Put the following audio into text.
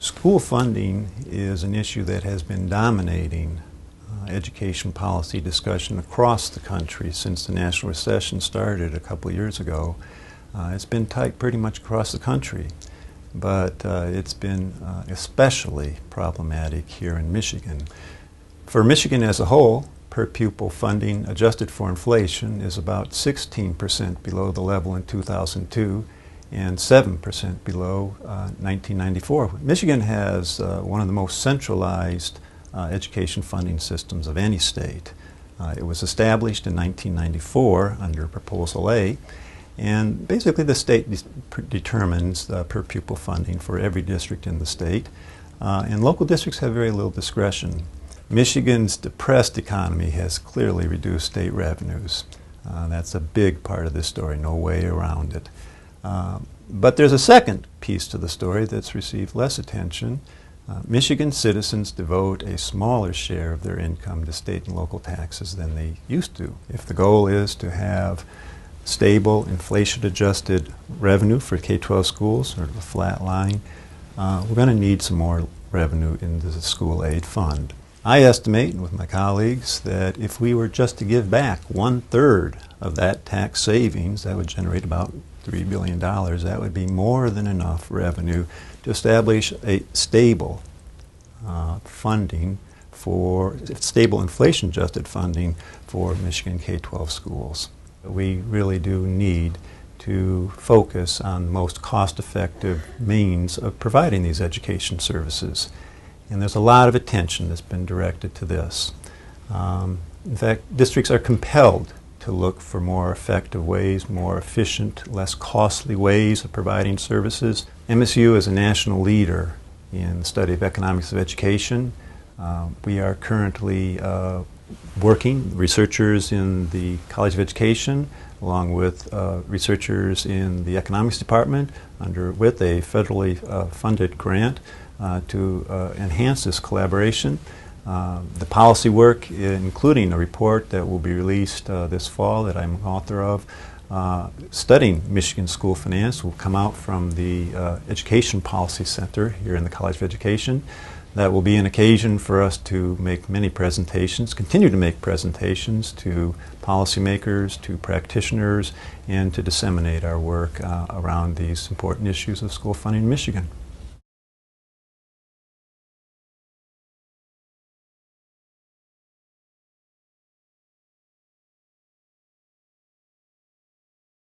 School funding is an issue that has been dominating education policy discussion across the country since the national recession started a couple of years ago. It's been tight pretty much across the country, but it's been especially problematic here in Michigan. For Michigan as a whole, per pupil funding adjusted for inflation is about 16% below the level in 2002 and 7% below 1994. Michigan has one of the most centralized education funding systems of any state. It was established in 1994 under Proposal A, and basically the state determines per pupil funding for every district in the state, and local districts have very little discretion. Michigan's depressed economy has clearly reduced state revenues. That's a big part of this story, no way around it. But there's a second piece to the story that's received less attention. Michigan citizens devote a smaller share of their income to state and local taxes than they used to. If the goal is to have stable, inflation-adjusted revenue for K-12 schools, sort of a flat line, we're going to need some more revenue into the school aid fund. I estimate, with my colleagues, that if we were just to give back 1/3 of that tax savings, that would generate about $3 billion. That would be more than enough revenue to establish a stable funding for, stable inflation-adjusted funding for Michigan K-12 schools. We really do need to focus on the most cost-effective means of providing these education services. And there's a lot of attention that's been directed to this. In fact, districts are compelled to look for more effective ways, more efficient, less costly ways of providing services. MSU is a national leader in the study of economics of education. We are currently working, researchers in the College of Education, along with researchers in the economics department, with a federally funded grant to enhance this collaboration. The policy work, including a report that will be released this fall that I'm author of, studying Michigan school finance, will come out from the Education Policy Center here in the College of Education. That will be an occasion for us to make many presentations, continue to make presentations to policymakers, to practitioners, and to disseminate our work around these important issues of school funding in Michigan.